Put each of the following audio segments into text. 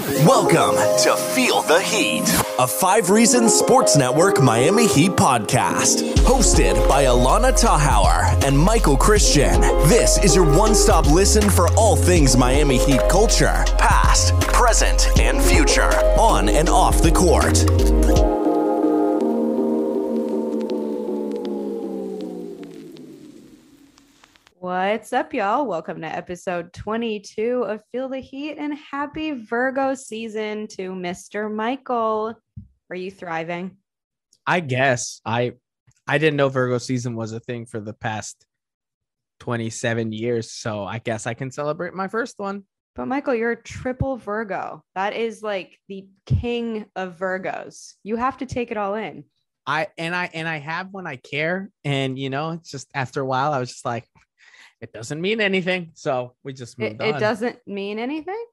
Welcome to Feel the Heat, a 5 Reasons Sports Network Miami Heat podcast. Hosted by Alana Tahauer and Michael Christian. This is your one-stop listen for all things Miami Heat culture, past, present, and future, on and off the court. What's up, y'all? Welcome to episode 22 of Feel the Heat, and happy Virgo season to Mr. Michael. Are you thriving? I guess. I didn't know Virgo season was a thing for the past 27 years, so I guess I can celebrate my first one. But Michael, you're a triple Virgo. That is like the king of Virgos. You have to take it all in. I have when I care, and it's just after a while I was just like, it doesn't mean anything. So we just moved on. It doesn't mean anything?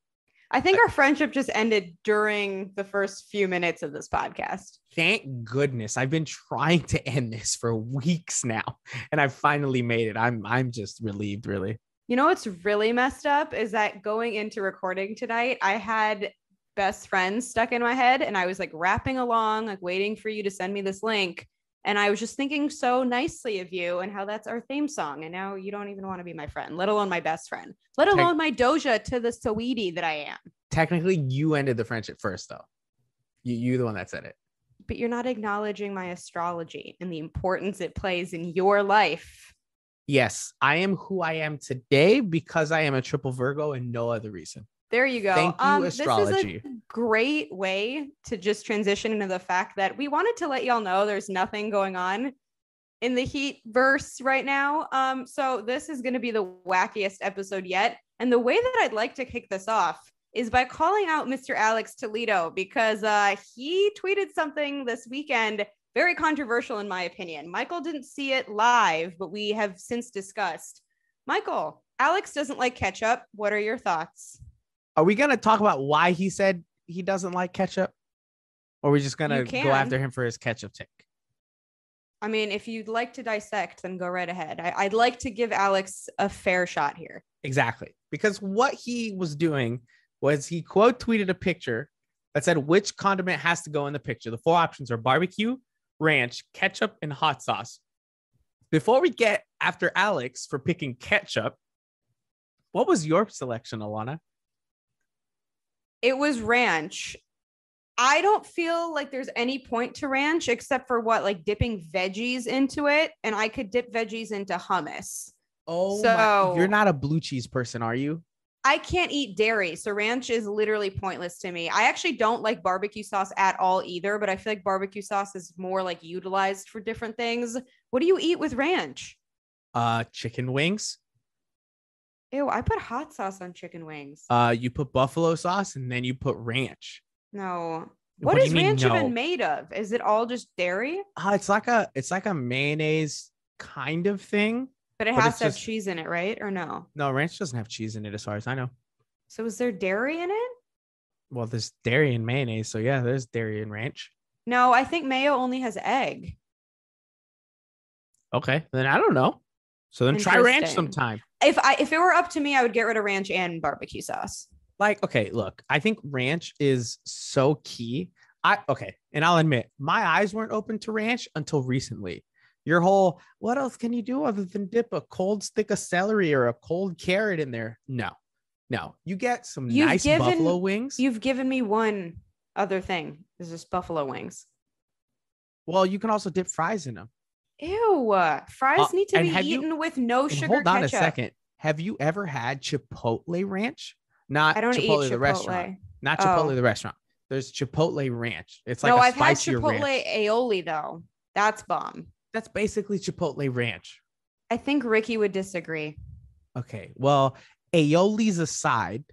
I think our friendship just ended during the first few minutes of this podcast. Thank goodness. I've been trying to end this for weeks now, and I finally made it. I'm just relieved, really. You know what's really messed up is that going into recording tonight, I had best friends stuck in my head, and I was like rapping along, like waiting for you to send me this link. And I was just thinking so nicely of you and how that's our theme song. And now you don't even want to be my friend, let alone my best friend, let alone my Doja to the Saweetie that I am. Technically, you ended the friendship first, though. You're the one that said it. But you're not acknowledging my astrology and the importance it plays in your life. Yes, I am who I am today because I am a triple Virgo and no other reason. There you go. Thank you, astrology. This is a great way to just transition into the fact that we wanted to let y'all know there's nothing going on in the Heat verse right now. So this is going to be the wackiest episode yet. And the way that I'd like to kick this off is by calling out Mr. Alex Toledo, because he tweeted something this weekend, very controversial in my opinion. Michael didn't see it live, but we have since discussed. Michael, Alex doesn't like ketchup. What are your thoughts? Are we going to talk about why he said he doesn't like ketchup? Or are we just going to go after him for his ketchup take? I mean, if you'd like to dissect, then go right ahead. I'd like to give Alex a fair shot here. Exactly. Because what he was doing was he quote tweeted a picture that said which condiment has to go in the picture. The 4 options are barbecue, ranch, ketchup, and hot sauce. Before we get after Alex for picking ketchup, what was your selection, Alana? It was ranch. I don't feel like there's any point to ranch except for like dipping veggies into it. And I could dip veggies into hummus. Oh, so you're not a blue cheese person, are you? I can't eat dairy. So ranch is literally pointless to me. I actually don't like barbecue sauce at all either, but I feel like barbecue sauce is more like utilized for different things. What do you eat with ranch? Chicken wings. Ew, I put hot sauce on chicken wings. You put buffalo sauce and then you put ranch. No. What is ranch even made of? Is it all just dairy? It's like a mayonnaise kind of thing. But it has to have cheese in it, right? Or no? No, ranch doesn't have cheese in it as far as I know. So is there dairy in it? Well, there's dairy in mayonnaise. So yeah, there's dairy in ranch. No, I think mayo only has egg. Okay, then I don't know. So then try ranch sometime. If it were up to me, I would get rid of ranch and barbecue sauce. Okay, look, I think ranch is so key. And I'll admit, my eyes weren't open to ranch until recently. Your whole, what else can you do other than dip a cold stick of celery or a cold carrot in there? No. You get some nice buffalo wings. You've given me one other thing. Is just buffalo wings. Well, you can also dip fries in them. Ew, fries need to be eaten with no sugar ketchup. Hold on a second. Have you ever had Chipotle ranch? Not Chipotle the restaurant. Not Chipotle the restaurant. There's Chipotle ranch. It's like I've had Chipotle aioli though. That's bomb. That's basically Chipotle ranch. I think Ricky would disagree. Okay, well, aiolis aside,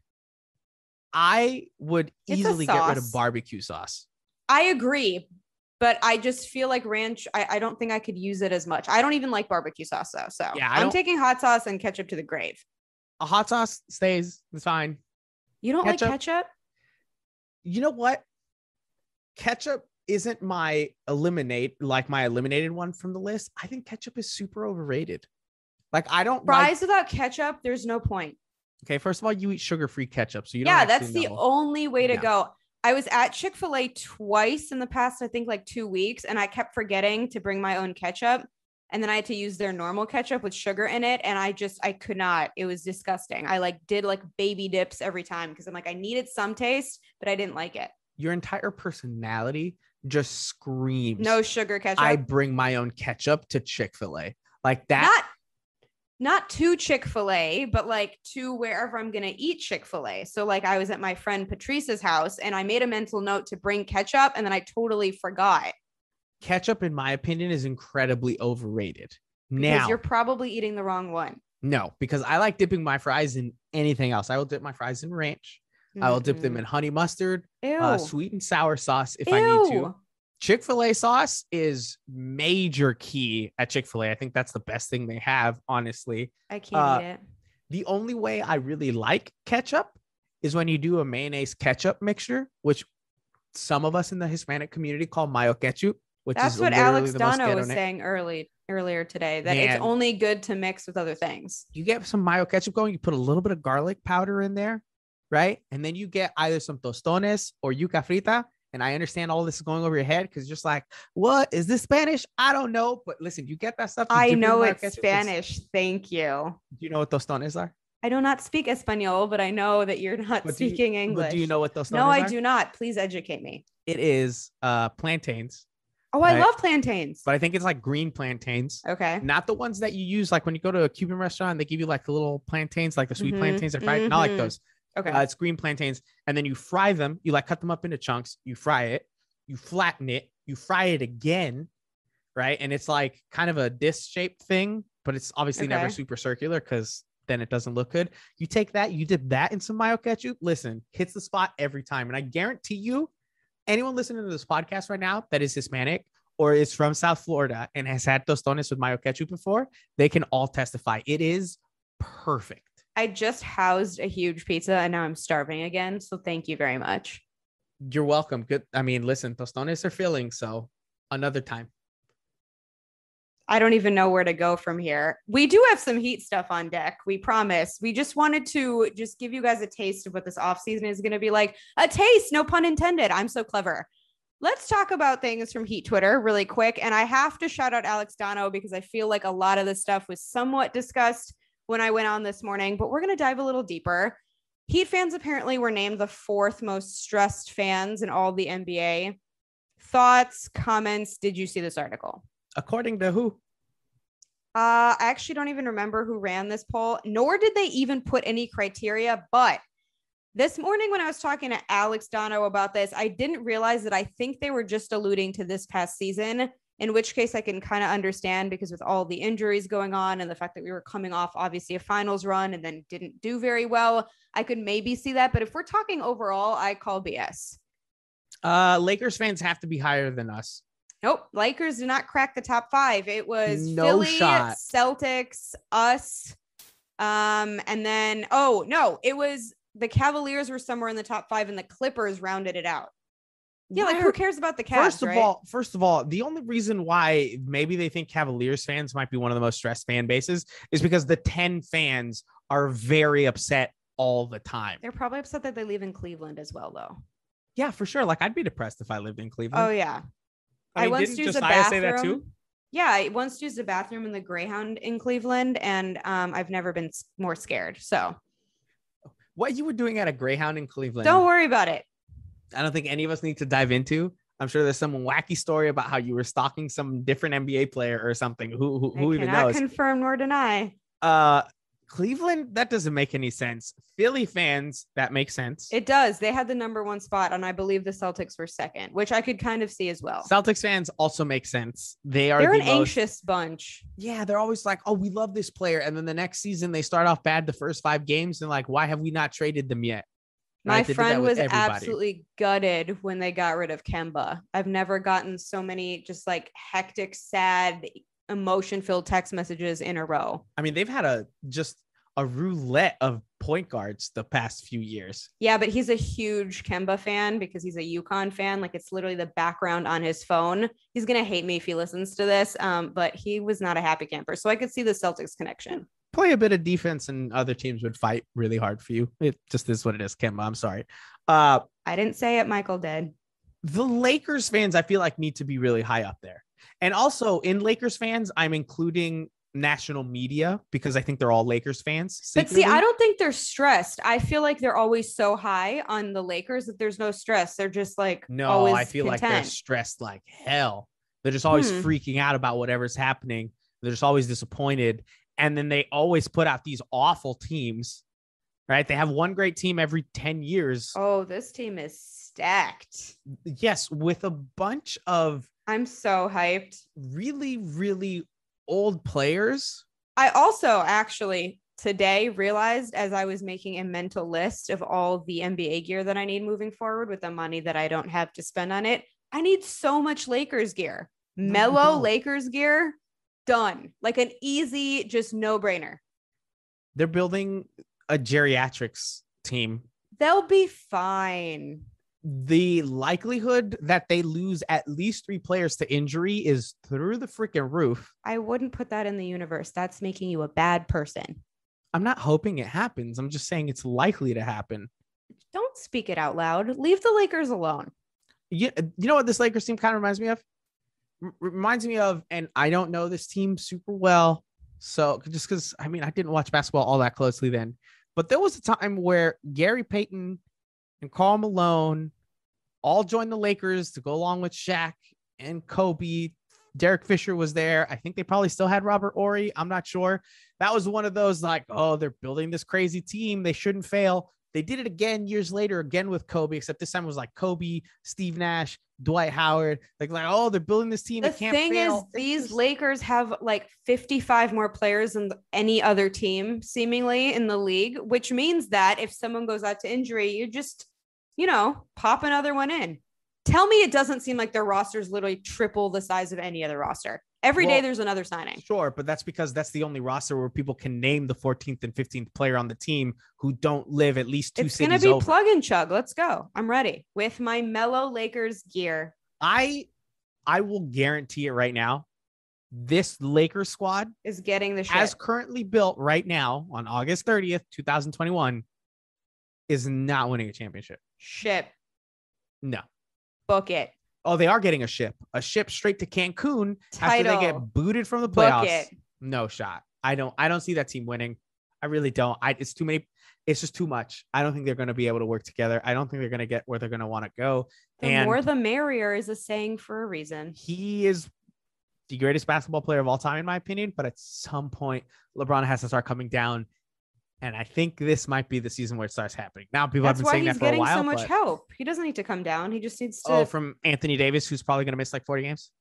I would easily get rid of barbecue sauce. I agree. But I just feel like ranch, I don't think I could use it as much. I don't even like barbecue sauce, though. So yeah, I'm taking hot sauce and ketchup to the grave. A hot sauce stays. It's fine. You don't like ketchup? You know what? Ketchup isn't my eliminated one from the list. I think ketchup is super overrated. Like, I don't fries without ketchup. There's no point. Okay, first of all, you eat sugar-free ketchup, so you don't Yeah, actually that's the know. only way to Yeah. go. I was at Chick-fil-A twice in the past, I think like 2 weeks, and I kept forgetting to bring my own ketchup. And then I had to use their normal ketchup with sugar in it. And I could not. It was disgusting. I like did like baby dips every time because I'm like, I needed some taste, but I didn't like it. Your entire personality just screams. No sugar ketchup. I bring my own ketchup to Chick-fil-A. Like that. Not to Chick-fil-A, but like to wherever I'm going to eat Chick-fil-A. So like I was at my friend Patrice's house and I made a mental note to bring ketchup and then I totally forgot. Ketchup, in my opinion, is incredibly overrated. Because Now, you're probably eating the wrong one. no, because I like dipping my fries in anything else. I will dip my fries in ranch. I will dip them in honey mustard, Ew. sweet and sour sauce if Ew. I need to. Chick-fil-A sauce is major key at Chick-fil-A. I think that's the best thing they have, honestly. I can't eat it. The only way I really like ketchup is when you do a mayonnaise ketchup mixture, which some of us in the Hispanic community call mayo ketchup, which That's is what literally Alex the most Dono was ghetto name. saying earlier today, that Man. it's only good to mix with other things. You get some mayo ketchup going, you put a little bit of garlic powder in there, right? And then you get either some tostones or yuca frita. And I understand all this is going over your head because just like, what is this Spanish? I don't know. But listen, you get that stuff. I know it's Spanish. Thank you. Do you know what tostones are? I do not speak Espanol, but I know that you're not speaking English. But do you know what tostones No, are? I do not. Please educate me. It is plantains. Oh, I Right. love plantains. But I think it's like green plantains. Okay. Not the ones that you use like when you go to a Cuban restaurant, they give you like the little plantains, like the sweet Mhm, plantains. Not like mhm. those. Okay. It's green plantains. And then you fry them. You like cut them up into chunks. You fry it. You flatten it. You fry it again. Right. And it's like kind of a disc shaped thing, but it's obviously never Okay. super circular because then it doesn't look good. You take that, you dip that in some mayo ketchup. Listen, hits the spot every time. And I guarantee you, anyone listening to this podcast right now that is Hispanic or is from South Florida and has had tostones with mayo ketchup before, they can all testify. It is perfect. I just housed a huge pizza and now I'm starving again. So thank you very much. You're welcome. Good. I mean, listen, tostones are filling. So another time. I don't even know where to go from here. We do have some heat stuff on deck. We promise. We just wanted to just give you guys a taste of what this off season is going to be like. A taste, no pun intended. I'm so clever. Let's talk about things from Heat Twitter really quick. And I have to shout out Alex Dono because I feel like a lot of this stuff was somewhat discussed when I went on this morning, but we're going to dive a little deeper. Heat fans apparently were named the 4th most stressed fans in all the NBA. Thoughts, comments? Did you see this article? According to who? I actually don't even remember who ran this poll, nor did they even put any criteria. But this morning when I was talking to Alex Dono about this, I didn't realize that I think they were just alluding to this past season, in which case I can kind of understand because with all the injuries going on and the fact that we were coming off obviously a finals run and then didn't do very well, I could maybe see that. But if we're talking overall, I call BS. Lakers fans have to be higher than us. Nope. Lakers did not crack the top 5. It was No Philly, shot. Celtics, us. And then, oh no, it was the Cavaliers were somewhere in the top 5 and the Clippers rounded it out. Yeah. Like who cares about the Cavs? First of all, the only reason why maybe they think Cavaliers fans might be one of the most stressed fan bases is because the 10 fans are very upset all the time. They're probably upset that they live in Cleveland as well, though. Yeah, for sure. Like I'd be depressed if I lived in Cleveland. Oh yeah. I mean, once didn't used a Josiah bathroom. say that too? Yeah, I once used a bathroom in the Greyhound in Cleveland, and I've never been more scared. So What you were doing at a Greyhound in Cleveland? don't worry about it. I don't think any of us need to dive into. I'm sure there's some wacky story about how you were stalking some different NBA player or something. Who I even cannot knows? confirm nor deny. Cleveland, that doesn't make any sense. Philly fans, that makes sense. It does. They had the number 1 spot, and I believe the Celtics were second, which I could kind of see as well. Celtics fans also make sense. They're an anxious bunch. Yeah, they're always like, oh, we love this player. And then the next season, they start off bad the first 5 games. And like, why have we not traded them yet? My Right? They did that friend with was everybody. absolutely gutted when they got rid of Kemba. I've never gotten so many just like hectic, sad, emotion-filled text messages in a row. I mean, they've had just a roulette of point guards the past few years. Yeah, but he's a huge Kemba fan because he's a UConn fan. Like it's literally the background on his phone. He's going to hate me if he listens to this. But he was not a happy camper. So I could see the Celtics connection. play a bit of defense and other teams would fight really hard for you. It just is what it is, Kemba. I'm sorry. I didn't say it. Michael did. The Lakers fans, I feel like, need to be really high up there. And also in Lakers fans, I'm including national media because I think they're all Lakers fans. Secretly. But see, I don't think they're stressed. I feel like they're always so high on the Lakers that there's no stress. They're just like, no, I feel content. Like they're stressed like hell. They're just always freaking out about whatever's happening. They're just always disappointed. And then they always put out these awful teams, right? They have one great team every 10 years. Oh, this team is stacked. Yes, with a bunch of... I'm so hyped. Really, really old players. I also actually today realized as I was making a mental list of all the NBA gear that I need moving forward with the money that I don't have to spend on it. I need so much Lakers gear. Melo Lakers gear. Done. Like an easy, just no brainer. They're building a geriatrics team. They'll be fine. The likelihood that they lose at least 3 players to injury is through the freaking roof. I wouldn't put that in the universe. That's making you a bad person. I'm not hoping it happens. I'm just saying it's likely to happen. Don't speak it out loud. Leave the Lakers alone. You know what this Lakers team kind of reminds me of? Reminds me of, and I don't know this team super well, so just because I didn't watch basketball all that closely then, but there was a time where Gary Payton and Karl Malone all joined the Lakers to go along with Shaq and Kobe. Derek Fisher was there. I think they probably still had Robert Horry. I'm not sure. That was one of those like, oh, they're building this crazy team. They shouldn't fail. They did it again years later, again with Kobe, except this time it was like Kobe, Steve Nash, Dwight Howard. Like, oh, they're building this team. The thing is, these Lakers have like 55 more players than any other team seemingly in the league, which means that if someone goes out to injury, you just, pop another one in. Tell me it doesn't seem like their roster is literally triple the size of any other roster. Every day there's another signing. Sure, but that's because that's the only roster where people can name the 14th and 15th player on the team who don't live at least 2 cities over. It's going to be plug and chug. Let's go. I'm ready with my Melo Lakers gear. I will guarantee it right now. This Lakers squad is getting the shit. As currently built right now on August 30th, 2021, is not winning a championship. Ship. No. Book it. Oh, they are getting a ship straight to Cancun after they get booted from the playoffs. Book it. No shot. I don't see that team winning. I really don't. It's too many. It's just too much. I don't think they're going to be able to work together. I don't think they're going to get where they're going to want to go. The more the merrier is a saying for a reason. He is the greatest basketball player of all time, in my opinion. But at some point, LeBron has to start coming down. And I think this might be the season where it starts happening. Now, people have been saying that for a while. That's why he's getting so much help. He doesn't need to come down. He just needs to. Oh, from Anthony Davis, who's probably going to miss like 40 games.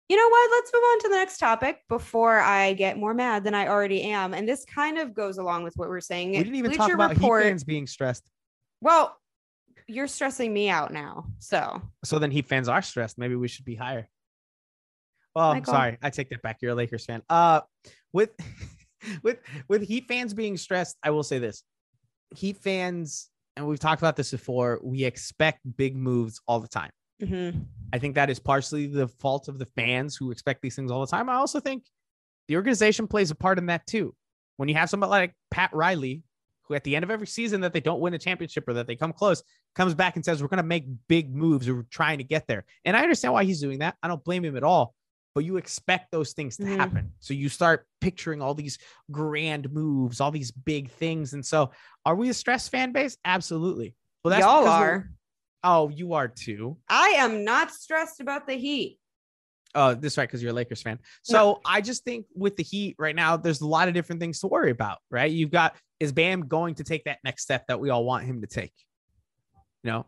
You know what? Let's move on to the next topic before I get more mad than I already am. And this kind of goes along with what we're saying. We didn't even talk about Heat fans being stressed. Well, you're stressing me out now. So then Heat fans are stressed. Maybe we should be higher. Well, Michael. Sorry. I take that back. You're a Lakers fan. With Heat fans being stressed, I will say this. Heat fans, and we've talked about this before, we expect big moves all the time. Mm-hmm. I think that is partially the fault of the fans who expect these things all the time. I also think the organization plays a part in that too. When you have somebody like Pat Riley, who at the end of every season that they don't win a championship or that they come close, comes back and says, we're going to make big moves. We're trying to get there. And I understand why he's doing that. I don't blame him at all. But you expect those things to happen. So you start picturing all these grand moves, all these big things. And so are we a stressed fan base? Absolutely. Well, that's y'all are. Oh, you are too. I am not stressed about the Heat. Oh, this is right, because you're a Lakers fan. So I just think with the Heat right now, there's a lot of different things to worry about, right? You've got, is Bam going to take that next step that we all want him to take?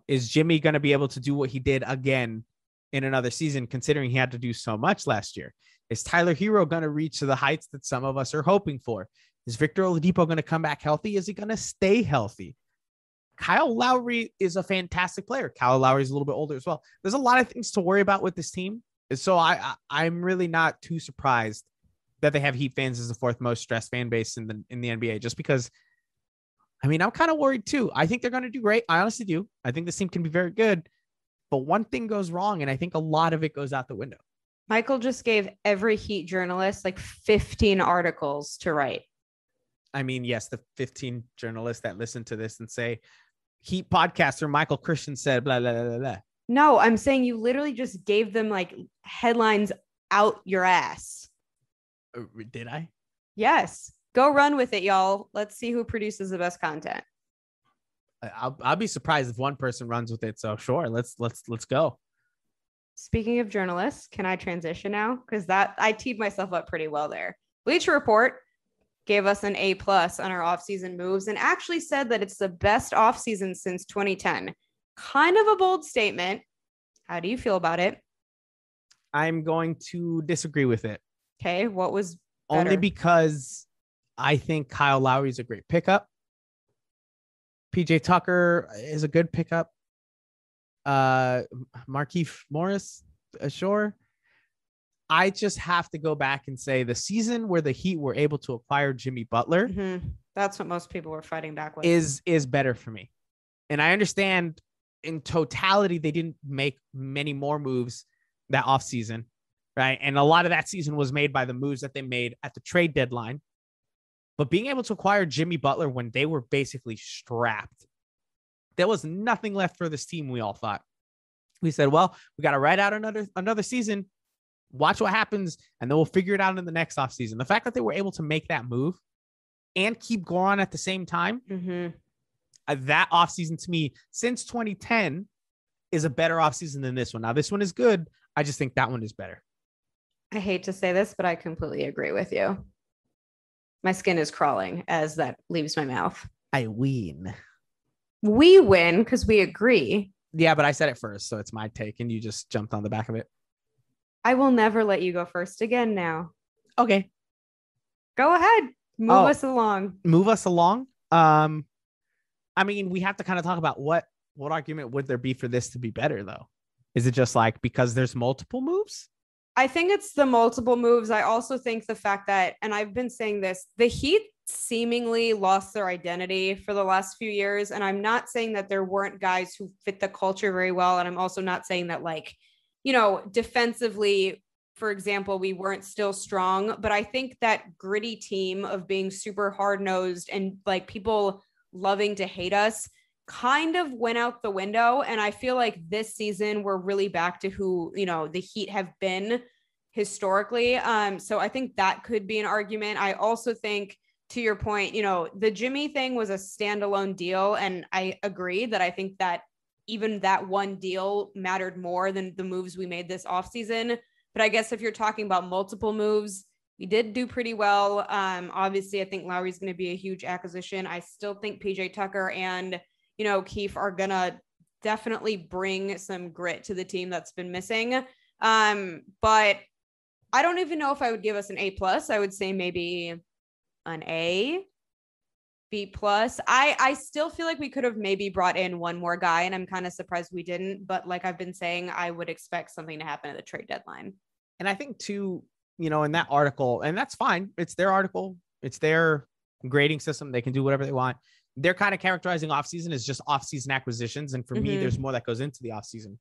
Is Jimmy going to be able to do what he did again in another season, considering he had to do so much last year? Is Tyler Hero going to reach to the heights that some of us are hoping for? Is Victor Oladipo going to come back healthy? Is he going to stay healthy? Kyle Lowry is a fantastic player. Kyle Lowry is a little bit older as well. There's a lot of things to worry about with this team. So I'm really not too surprised that they have Heat fans as the 4th most stressed fan base in the NBA, just because, I'm kind of worried too. I think they're going to do great. I honestly do. I think this team can be very good. But one thing goes wrong, and I think a lot of it goes out the window. Michael just gave every Heat journalist like 15 articles to write. I mean, yes, the 15 journalists that listen to this and say, Heat podcaster Michael Christian said, blah, blah, blah, blah, blah. No, I'm saying you literally just gave them like headlines out your ass. Did I? Yes. Go run with it, y'all. Let's see who produces the best content. I'll be surprised if one person runs with it. So sure, let's go. Speaking of journalists, can I transition now? Because that I teed myself up pretty well there. Bleacher Report gave us an A+ on our offseason moves and actually said that it's the best offseason since 2010. Kind of a bold statement. How do you feel about it? I'm going to disagree with it. Okay, what was better? Only because I think Kyle Lowry is a great pickup. PJ Tucker is a good pickup. Markieff Morris, sure. I just have to go back and say the season where the Heat were able to acquire Jimmy Butler, that's what most people were fighting back with, is better for me. And I understand in totality they didn't make many more moves that offseason, right? And a lot of that season was made by the moves that they made at the trade deadline. But being able to acquire Jimmy Butler when they were basically strapped, there was nothing left for this team, we all thought. We said, well, we got to ride out another season, watch what happens, and then we'll figure it out in the next offseason. The fact that they were able to make that move and keep Goran at the same time, that offseason to me, since 2010, is a better offseason than this one. Now, this one is good. I just think that one is better. I hate to say this, but I completely agree with you. My skin is crawling as that leaves my mouth. I win. We win because we agree. Yeah, but I said it first, so it's my take, and you just jumped on the back of it. I will never let you go first again now. Okay. Go ahead. Move us along. Move us along. I mean, we have to kind of talk about what argument would there be for this to be better, though? Is it just like because there's multiple moves? I think it's the multiple moves. I also think the fact that, and I've been saying this, the Heat seemingly lost their identity for the last few years. And I'm not saying that there weren't guys who fit the culture very well. And I'm also not saying that, like, you know, defensively, for example, we weren't still strong. But I think that gritty team of being super hard-nosed and like people loving to hate us kind of went out the window. And I feel like this season we're really back to who, you know, the Heat have been historically. So I think that could be an argument. I also think, to your point, you know, the Jimmy thing was a standalone deal. And I agree that I think that even that one deal mattered more than the moves we made this offseason. But I guess if you're talking about multiple moves, we did do pretty well. Obviously, I think Lowry's going to be a huge acquisition. I still think PJ Tucker and, you know, Keefe are going to definitely bring some grit to the team that's been missing. But I don't even know if I would give us an A+. I would say maybe an A, B+. I still feel like we could have maybe brought in one more guy, and I'm kind of surprised we didn't. But like I've been saying, I would expect something to happen at the trade deadline. And I think too, you know, in that article, and that's fine. It's their article. It's their grading system. They can do whatever they want. They're kind of characterizing offseason as just offseason acquisitions. And for me, there's more that goes into the offseason.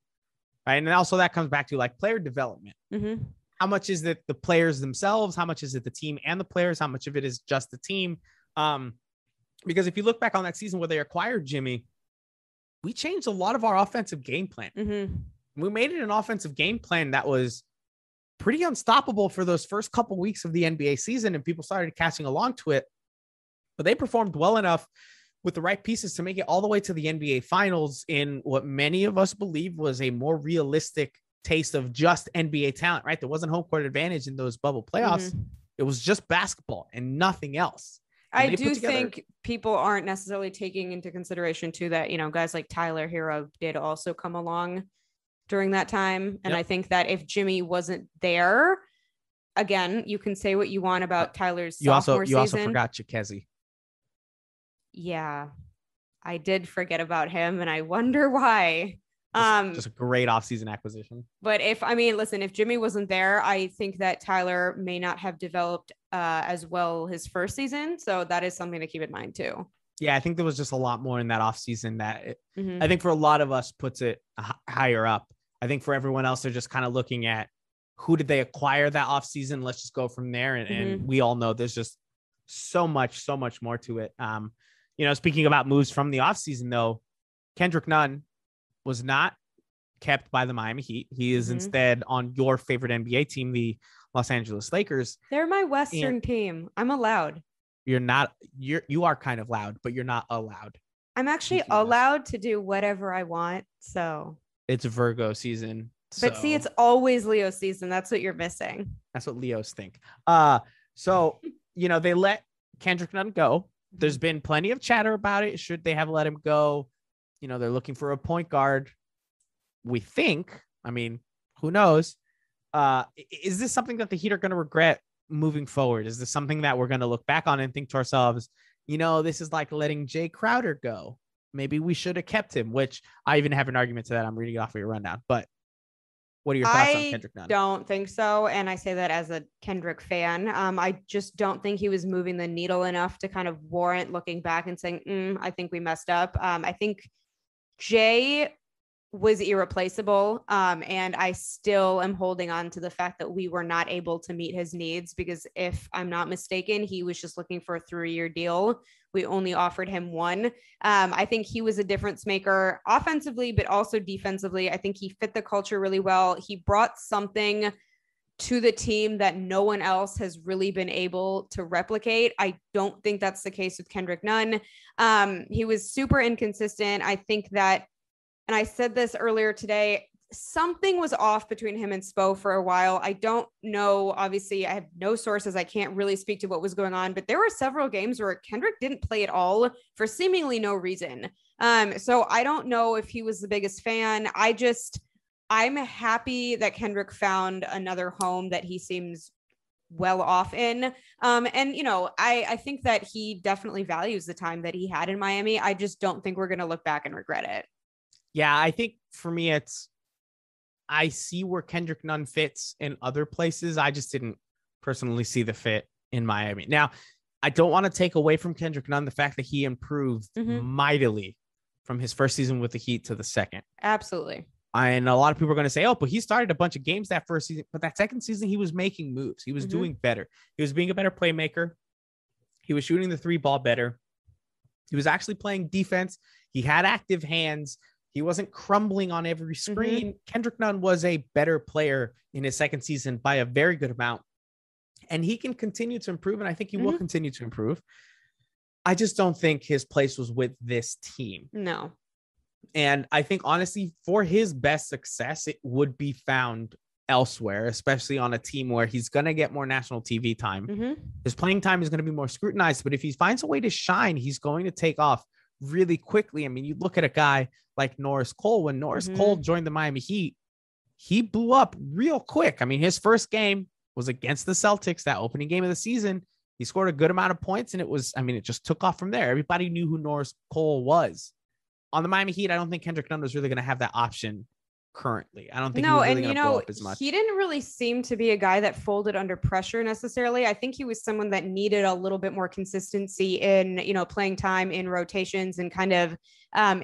Right. And also that comes back to like player development. How much is it the players themselves? How much is it the team and the players? How much of it is just the team? Because if you look back on that season where they acquired Jimmy, we changed a lot of our offensive game plan. We made it an offensive game plan that was pretty unstoppable for those first couple weeks of the NBA season, and people started catching along to it. But they performed well enough with the right pieces to make it all the way to the NBA Finals in what many of us believe was a more realistic taste of just NBA talent, right? There wasn't home court advantage in those bubble playoffs. It was just basketball and nothing else. And I do think people aren't necessarily taking into consideration too that, you know, guys like Tyler Hero did also come along during that time. And I think that if Jimmy wasn't there, again, you can say what you want about Tyler's sophomore season. You also forgot Chikezi. Yeah, I did forget about him, and I wonder why. Just a great offseason acquisition. But if Jimmy wasn't there, I think that Tyler may not have developed as well his first season. So that is something to keep in mind too. Yeah, I think there was just a lot more in that offseason that I think for a lot of us puts it higher up. I think for everyone else, they're just kind of looking at who did they acquire that offseason. Let's just go from there. And we all know there's just so much more to it. Speaking about moves from the offseason, though, Kendrick Nunn was not kept by the Miami Heat. He is instead on your favorite NBA team, the Los Angeles Lakers. They're my Western team. I'm allowed. You are kind of loud, but you're not allowed. I'm actually allowed to do whatever I want. So it's Virgo season. But see, it's always Leo season. That's what you're missing. That's what Leos think. So, they let Kendrick Nunn go. There's been plenty of chatter about it. Should they have let him go? They're looking for a point guard. We think, who knows? Is this something that the Heat are going to regret moving forward? Is this something that we're going to look back on and think to ourselves, this is like letting Jay Crowder go. Maybe we should have kept him, which I even have an argument to that. I'm reading off of your rundown, but what are your thoughts on Kendrick Nunn? I don't think so. And I say that as a Kendrick fan. I just don't think he was moving the needle enough to kind of warrant looking back and saying, I think we messed up. I think Jay was irreplaceable. And I still am holding on to the fact that we were not able to meet his needs because if I'm not mistaken, he was just looking for a 3-year deal. We only offered him 1. I think he was a difference maker offensively, but also defensively. I think he fit the culture really well. He brought something to the team that no one else has really been able to replicate. I don't think that's the case with Kendrick Nunn. He was super inconsistent. I think that, and I said this earlier today, something was off between him and Spo for a while. I don't know. Obviously, I have no sources. I can't really speak to what was going on, but there were several games where Kendrick didn't play at all for seemingly no reason. So I don't know if he was the biggest fan. I'm happy that Kendrick found another home that he seems well off in. I think that he definitely values the time that he had in Miami. I just don't think we're going to look back and regret it. Yeah, I think for me, I see where Kendrick Nunn fits in other places. I just didn't personally see the fit in Miami. Now, I don't want to take away from Kendrick Nunn the fact that he improved mightily from his first season with the Heat to the second. Absolutely. And a lot of people are going to say, but he started a bunch of games that first season. But that second season, he was making moves. He was doing better. He was being a better playmaker. He was shooting the 3 ball better. He was actually playing defense. He had active hands. He wasn't crumbling on every screen. Kendrick Nunn was a better player in his second season by a very good amount. And he can continue to improve, and I think he will continue to improve. I just don't think his place was with this team. No. And I think, honestly, for his best success, it would be found elsewhere, especially on a team where he's going to get more national TV time. His playing time is going to be more scrutinized, but if he finds a way to shine, he's going to take off really quickly. You look at a guy like Norris Cole. When Norris Cole joined the Miami Heat, he blew up real quick. His first game was against the Celtics, that opening game of the season. He scored a good amount of points, and it just took off from there. Everybody knew who Norris Cole was. On the Miami Heat, I don't think Kendrick Nunn was really going to have that option currently. I don't think he was really going to blow up as much. He didn't really seem to be a guy that folded under pressure necessarily. I think he was someone that needed a little bit more consistency in, playing time, in rotations, and kind of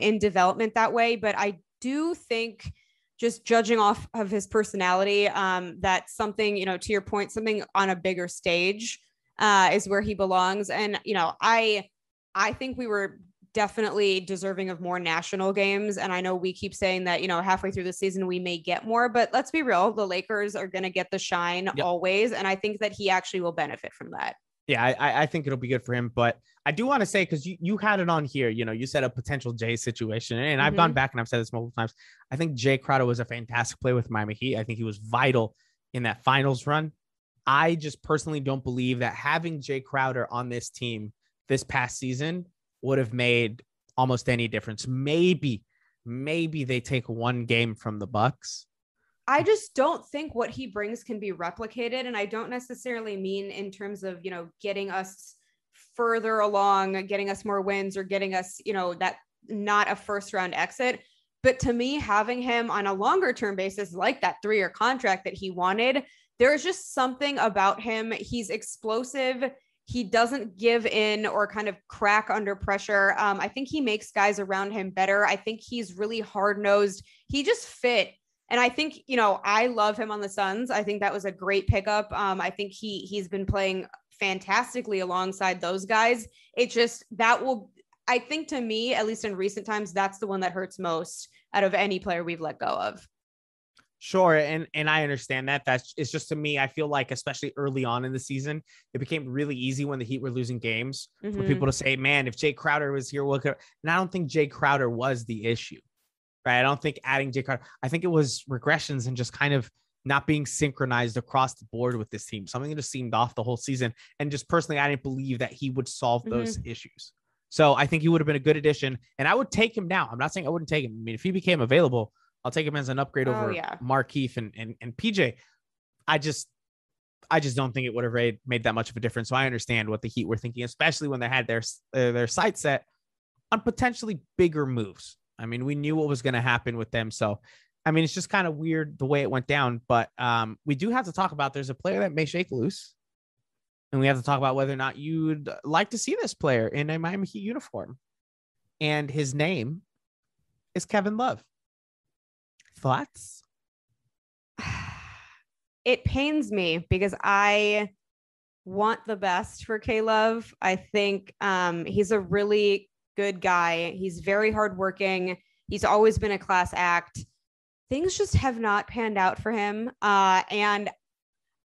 in development that way. But I do think, just judging off of his personality, that something, to your point, something on a bigger stage is where he belongs. And, I think we were definitely deserving of more national games. And I know we keep saying that, halfway through the season, we may get more, but let's be real. The Lakers are going to get the shine always. And I think that he actually will benefit from that. Yeah, I think it'll be good for him. But I do want to say, because you had it on here, you said a potential Jay situation. And I've gone back and I've said this multiple times. I think Jay Crowder was a fantastic player with Miami Heat. I think he was vital in that finals run. I just personally don't believe that having Jay Crowder on this team this past season would have made almost any difference. Maybe they take 1 game from the Bucks. I just don't think what he brings can be replicated. And I don't necessarily mean in terms of, getting us further along, getting us more wins, or getting us, that not a first round exit. But to me, having him on a longer term basis, like that 3-year contract that he wanted, there's just something about him. He's explosive. He doesn't give in or kind of crack under pressure. I think he makes guys around him better. I think he's really hard-nosed. He just fit. And I think, I love him on the Suns. I think that was a great pickup. I think he's been playing fantastically alongside those guys. I think to me, at least in recent times, that's the one that hurts most out of any player we've let go of. Sure. And I understand that. It's just, to me, I feel like, especially early on in the season, it became really easy when the Heat were losing games for people to say, man, if Jay Crowder was here, and I don't think Jay Crowder was the issue, right? I don't think adding Jay Crowder, I think it was regressions and just kind of not being synchronized across the board with this team. Something that just seemed off the whole season. And just personally, I didn't believe that he would solve those issues. So I think he would have been a good addition, and I would take him now. I'm not saying I wouldn't take him. I mean, if he became available, I'll take him as an upgrade over Markieff and PJ. I just don't think it would have made that much of a difference. So I understand what the Heat were thinking, especially when they had their sights set on potentially bigger moves. I mean, we knew what was going to happen with them. So, I mean, it's just kind of weird the way it went down. But we do have to talk about, there's a player that may shake loose. And we have to talk about whether or not you'd like to see this player in a Miami Heat uniform. And his name is Kevin Love. Thoughts? It pains me because I want the best for K-Love. I think he's a really good guy. He's very hardworking. He's always been a class act. Things just have not panned out for him. And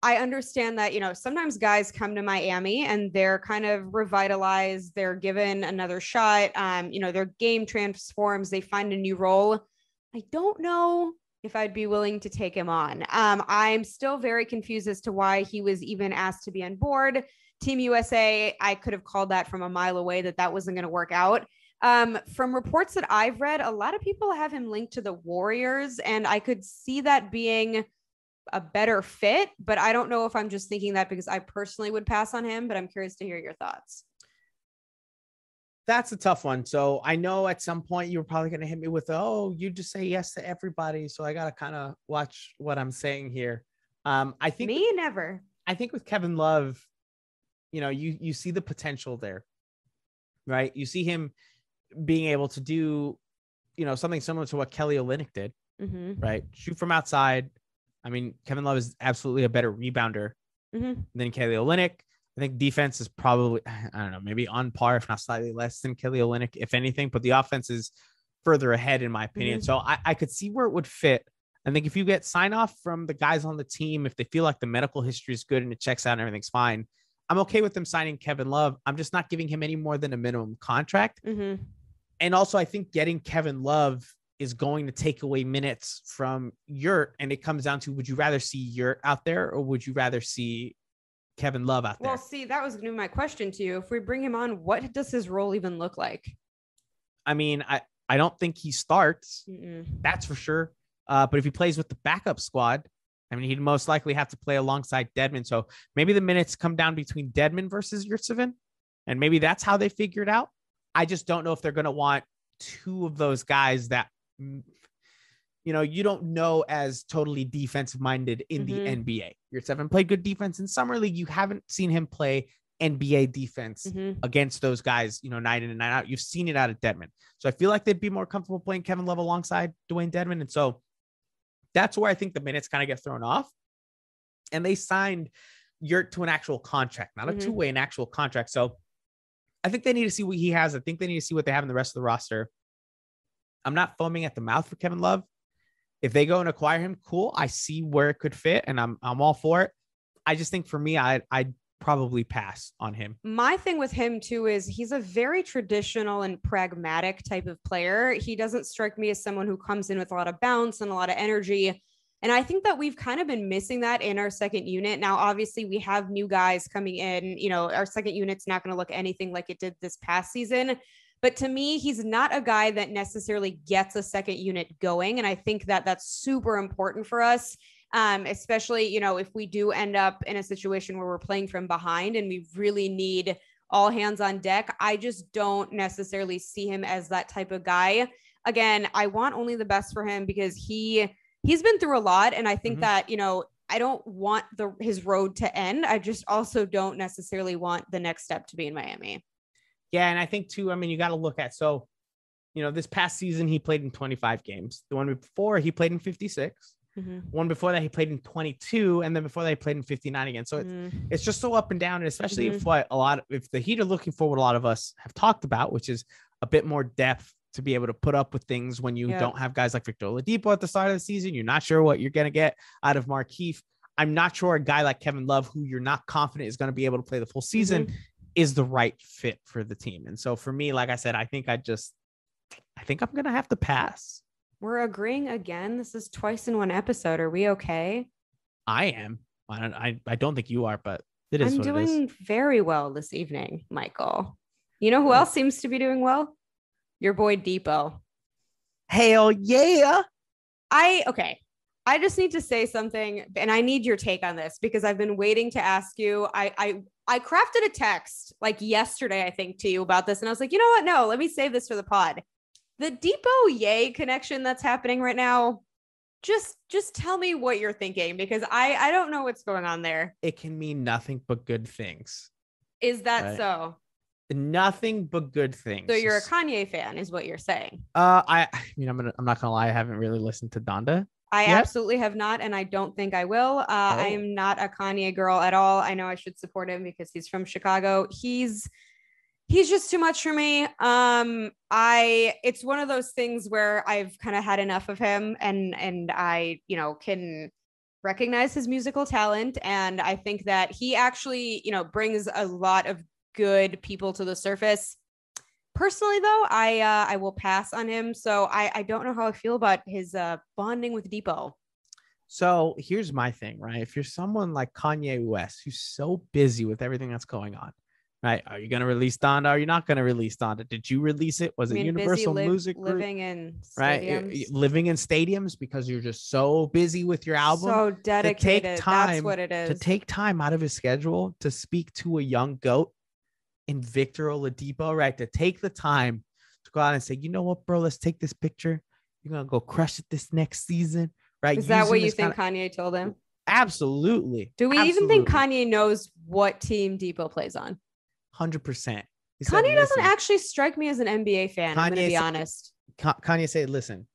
I understand that, sometimes guys come to Miami and they're kind of revitalized. They're given another shot. Their game transforms. They find a new role. I don't know if I'd be willing to take him on. I'm still very confused as to why he was even asked to be on board. Team USA, I could have called that from a mile away that wasn't going to work out. From reports that I've read, a lot of people have him linked to the Warriors, and I could see that being a better fit, but I don't know if I'm just thinking that because I personally would pass on him, but I'm curious to hear your thoughts. That's a tough one. So I know at some point you were probably going to hit me with, oh, you just say yes to everybody. So I got to kind of watch what I'm saying here. I think never. I think with Kevin Love, you see the potential there, right? You see him being able to do, something similar to what Kelly Olynyk did, right? Shoot from outside. I mean, Kevin Love is absolutely a better rebounder than Kelly Olynyk. I think defense is probably, I don't know, maybe on par, if not slightly less than Kelly Olynyk, if anything, but the offense is further ahead in my opinion. So I could see where it would fit. I think if you get sign off from the guys on the team, if they feel like the medical history is good and it checks out and everything's fine, I'm okay with them signing Kevin Love. I'm just not giving him any more than a minimum contract. And also I think getting Kevin Love is going to take away minutes from Yurt. And it comes down to, would you rather see Yurt out there or would you rather see Kevin Love out there? Well, see, that was going to be my question to you. If we bring him on, what does his role even look like? I mean, I don't think he starts. That's for sure. But if he plays with the backup squad, I mean, he'd most likely have to play alongside Dedmon. So maybe the minutes come down between Dedmon versus Yurtseven, and maybe that's how they figure it out. I just don't know if they're going to want two of those guys that, you don't know as totally defensive minded in the NBA. Yurtseven played good defense in summer league. You haven't seen him play NBA defense against those guys, night in and night out. You've seen it out of Dedmon. So I feel like they'd be more comfortable playing Kevin Love alongside Dwayne Dedmon. And so that's where I think the minutes kind of get thrown off. And they signed Yurt to an actual contract, not a two-way, an actual contract. So I think they need to see what he has. I think they need to see what they have in the rest of the roster. I'm not foaming at the mouth for Kevin Love. If they go and acquire him, cool. I see where it could fit, and I'm all for it. I just think for me, I'd probably pass on him. My thing with him too is he's a very traditional and pragmatic type of player. He doesn't strike me as someone who comes in with a lot of bounce and a lot of energy. And I think that we've kind of been missing that in our second unit. Now, obviously, we have new guys coming in. Our second unit's not going to look anything like it did this past season. But to me, he's not a guy that necessarily gets a second unit going. And I think that that's super important for us, especially, if we do end up in a situation where we're playing from behind and we really need all hands on deck. I just don't necessarily see him as that type of guy. Again, I want only the best for him because he's been through a lot. And I think that, I don't want his road to end. I just also don't necessarily want the next step to be in Miami. Yeah. And I think too, you got to look at, so, this past season, he played in 25 games. The one before he played in 56. One before that, he played in 22. And then before that, he played in 59 again. So it's just so up and down. And especially if the Heat are looking for what a lot of us have talked about, which is a bit more depth to be able to put up with things when you don't have guys like Victor Oladipo at the start of the season. You're not sure what you're going to get out of Markieff. I'm not sure a guy like Kevin Love, who you're not confident is going to be able to play the full season, is the right fit for the team. And so for me, like I said, I think I'm going to have to pass. We're agreeing again. This is twice in one episode. Are we okay? I am. I don't think you are, but it is. I'm doing very well this evening, Michael. You know who else seems to be doing well? Your boy Depot. Hell yeah. I just need to say something, and I need your take on this because I've been waiting to ask you. I crafted a text like yesterday, I think, to you about this, and I was like, you know what? No, let me save this for the pod. The Depot Yay connection that's happening right now. Just tell me what you're thinking, because I don't know what's going on there. It can mean nothing but good things. Is that so? Nothing but good things. So you're a Kanye fan, is what you're saying? I'm not gonna lie. I haven't really listened to Donda. I absolutely have not, and I don't think I will. I am not a Kanye girl at all. I know I should support him because he's from Chicago. He's just too much for me. It's one of those things where I've kind of had enough of him, and I, can recognize his musical talent, and I think that he actually, brings a lot of good people to the surface. Personally, though, I will pass on him. So I don't know how I feel about his bonding with Depot. So here's my thing, right? If you're someone like Kanye West, who's so busy with everything that's going on, right? Are you going to release Donda? Are you not going to release Donda? Did you release it? Was it Universal Music Group? Living in stadiums. Right? Living in stadiums because you're just so busy with your album. So dedicated. That's what it is. To take time out of his schedule to speak to a young GOAT in Victor Oladipo, right? To take the time to go out and say, you know what, bro, let's take this picture. You're going to go crush it this next season, right? Is that what you think Kanye told him? Absolutely. Do we even think Kanye knows what team Depot plays on? 100%. Kanye doesn't actually strike me as an NBA fan. I'm going to be honest. Kanye said, listen,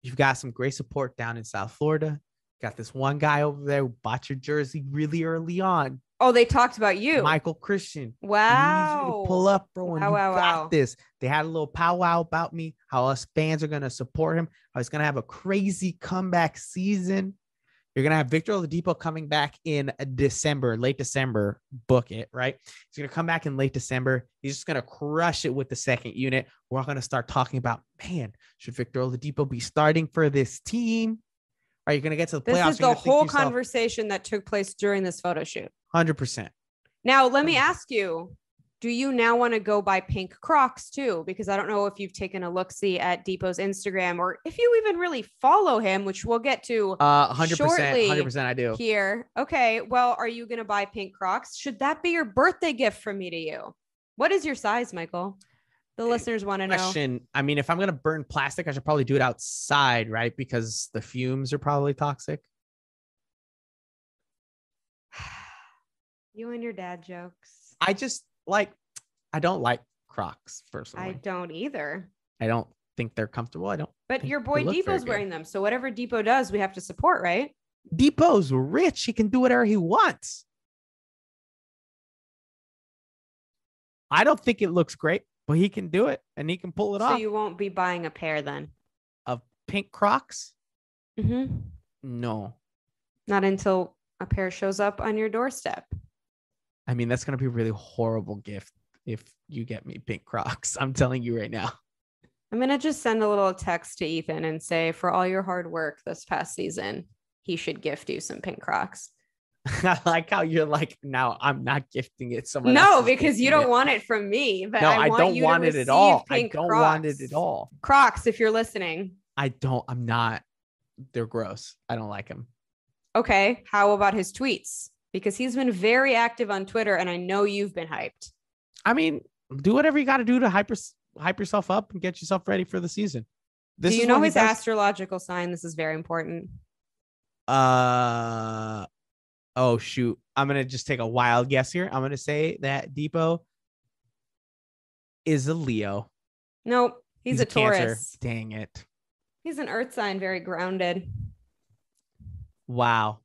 you've got some great support down in South Florida. Got this one guy over there who bought your jersey really early on. Oh, they talked about you. Michael Christian. Wow. He needs you to pull up, bro. And you got this. They had a little powwow about me, how us fans are going to support him. How he's going to have a crazy comeback season. You're going to have Victor Oladipo coming back in December, late December. Book it, right? He's going to come back in late December. He's just going to crush it with the second unit. We're going to start talking about, man, should Victor Oladipo be starting for this team? Are you going to get to the playoffs? This is the whole conversation that took place during this photo shoot. 100%. Now, let me ask you, do you now want to go buy pink Crocs too? Because I don't know if you've taken a look-see at Depot's Instagram or if you even really follow him, which we'll get to 100%, shortly 100% I do. Here. Okay, well, are you going to buy pink Crocs? Should that be your birthday gift from me to you? What is your size, Michael? The listeners want to know. I mean, if I'm going to burn plastic, I should probably do it outside, right? Because the fumes are probably toxic. You and your dad jokes. I don't like Crocs personally. I don't either. I don't think they're comfortable. But your boy Depot's wearing them. So whatever Depot does, we have to support, right? Depot's rich. He can do whatever he wants. I don't think it looks great, but he can do it and he can pull it off. So you won't be buying a pair then? Of pink Crocs? Mm-hmm. No. Not until a pair shows up on your doorstep. I mean, that's going to be a really horrible gift if you get me pink Crocs. I'm telling you right now. I'm going to just send a little text to Ethan and say, for all your hard work this past season, he should gift you some pink Crocs. I like how you're like, no, I'm not gifting it. Someone No, because you don't want it from me. But no, I don't want it at all. I don't want it at all. Crocs, if you're listening. I'm not. They're gross. I don't like them. Okay. How about his tweets? Because he's been very active on Twitter and I know you've been hyped. I mean, do whatever you got to do to hype yourself up and get yourself ready for the season. Do you know his astrological sign? This is very important. Oh, shoot. I'm going to just take a wild guess here. I'm going to say that Depot is a Leo. Nope. He's a Taurus. Cancer. Dang it. He's an earth sign, very grounded. Wow.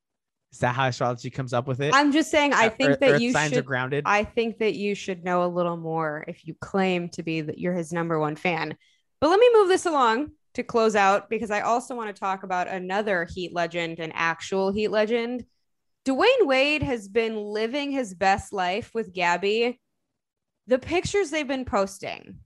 Is that how astrology comes up with it? I'm just saying, I think that Earth you signs are should. grounded. I think that you should know a little more if you claim to be that you're his number one fan. But let me move this along to close out because I also want to talk about another Heat legend, an actual Heat legend. Dwayne Wade has been living his best life with Gabby. The pictures they've been posting.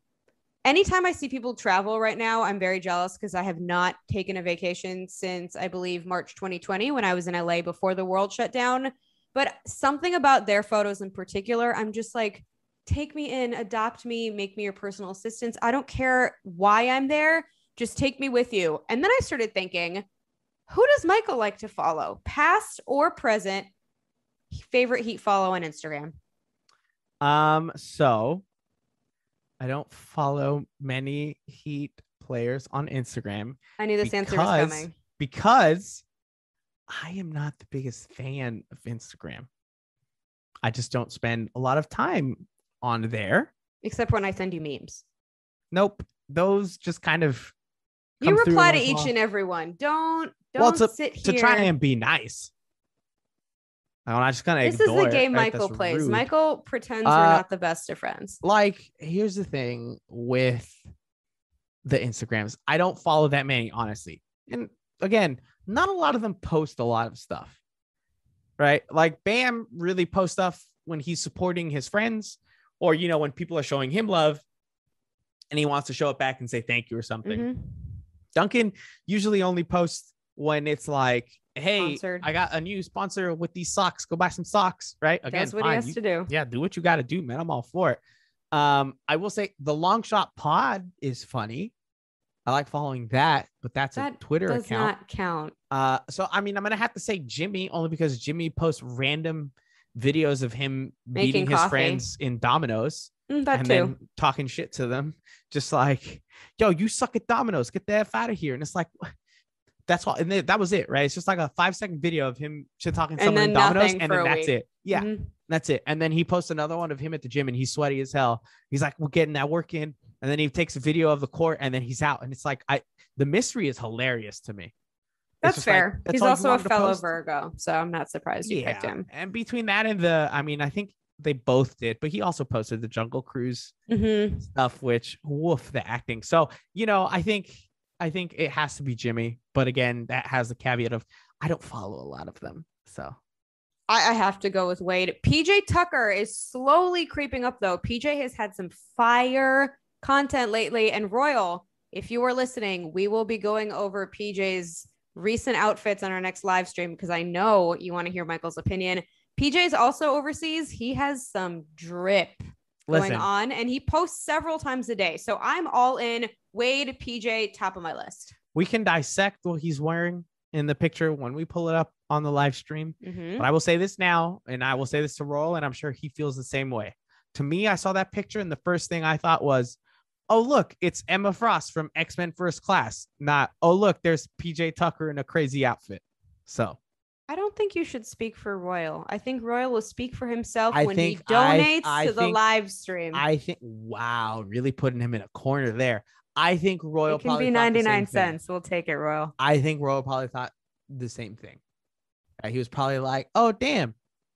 Anytime I see people travel right now, I'm very jealous because I have not taken a vacation since I believe March 2020 when I was in LA before the world shut down. But something about their photos in particular, I'm just like, take me in, adopt me, make me your personal assistant. I don't care why I'm there. Just take me with you. And then I started thinking, who does Michael like to follow? Past or present? Favorite Heat follow on Instagram? So I don't follow many Heat players on Instagram. I knew this answer was coming. Because I am not the biggest fan of Instagram. I just don't spend a lot of time on there. Except when I send you memes. Nope. Those just kind of you reply to each and every one. Don't sit here. To try and be nice. I just kind of This is the game Michael plays. Rude. Michael pretends we're not the best of friends. Like, here's the thing with the Instagrams. I don't follow that many, honestly. And again, not a lot of them post a lot of stuff, right? Like Bam really posts stuff when he's supporting his friends or, you know, when people are showing him love and he wants to show it back and say thank you or something. Mm-hmm. Duncan usually only posts when it's like, hey, sponsored. I got a new sponsor with these socks. Go buy some socks, right? Again, that's what he has to do. Yeah, do what you got to do, man. I'm all for it. I will say the Long Shot Pod is funny. I like following that, but that's a Twitter account. Does not count. So, I mean, I'm going to have to say Jimmy only because Jimmy posts random videos of him beating his friends in dominoes then talking shit to them. Just like, yo, you suck at dominoes. Get the F out of here. And it's like, that's all. And that was it, right? It's just like a 5-second video of him shit talking someone in dominoes. And then that's it. Yeah, that's it. And then he posts another one of him at the gym and he's sweaty as hell. He's like, we're getting that work in. And then he takes a video of the court and then he's out. And it's like, the mystery is hilarious to me. That's fair. Like, he's also a fellow Virgo, so I'm not surprised you picked him. And between that and I think they both did, but he also posted the Jungle Cruise stuff, which woof, the acting. So, you know, I think it has to be Jimmy, but again, that has the caveat of I don't follow a lot of them. So I have to go with Wade. PJ Tucker is slowly creeping up though. PJ has had some fire content lately, and Royal, if you are listening, we will be going over PJ's recent outfits on our next live stream because I know you want to hear Michael's opinion. PJ's also overseas. He has some drip going on and he posts several times a day. So I'm all in. Wade, PJ, top of my list. We can dissect what he's wearing in the picture when we pull it up on the live stream. But I will say this now, and I will say this to Roll, and I'm sure he feels the same way. To me, I saw that picture and the first thing I thought was, oh, look, it's Emma Frost from X-Men First Class. Not, oh, look, there's PJ Tucker in a crazy outfit. So I don't think you should speak for Royal. I think Royal will speak for himself when he donates to the live stream. I think, wow, really putting him in a corner there. I think Royal can be 99 cents. We'll take it, Royal. I think Royal probably thought the same thing. He was probably like, oh, damn,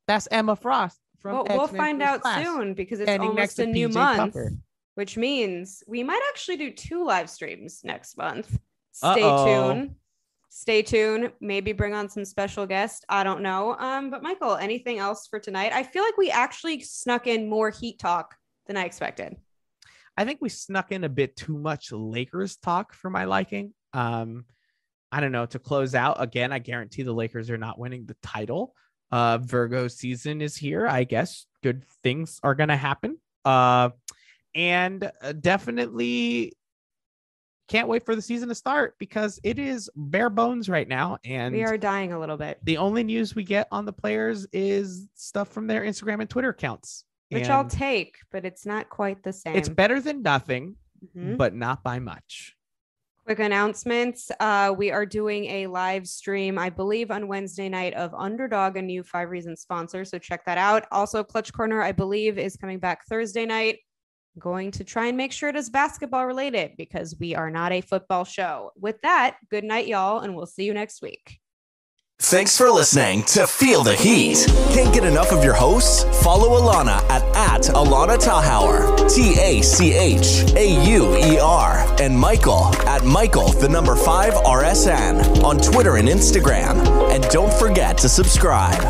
that's Emma Frost from X-Men we'll find out soon because it's almost a new month. Tucker. Which means we might actually do 2 live streams next month. Stay tuned. Maybe bring on some special guests. I don't know. But Michael, anything else for tonight? I feel like we actually snuck in more Heat talk than I expected. I think we snuck in a bit too much Lakers talk for my liking. I don't know. To close out, again, I guarantee the Lakers are not winning the title. Virgo season is here. I guess good things are going to happen. And definitely can't wait for the season to start because it is bare bones right now. And we are dying a little bit. The only news we get on the players is stuff from their Instagram and Twitter accounts. Which I'll take, but it's not quite the same. It's better than nothing, but not by much. Quick announcements. We are doing a live stream, I believe, on Wednesday night of Underdog, a new 5 Reasons sponsor. So check that out. Also, Clutch Corner, I believe, is coming back Thursday night. Going to try and make sure it is basketball related because we are not a football show. With that, good night, y'all, and we'll see you next week. Thanks for listening to Feel the Heat. Can't get enough of your hosts? Follow Alana at Alana Tauer, TACHAUER, and Michael at Michael5RSN on Twitter and Instagram. And don't forget to subscribe.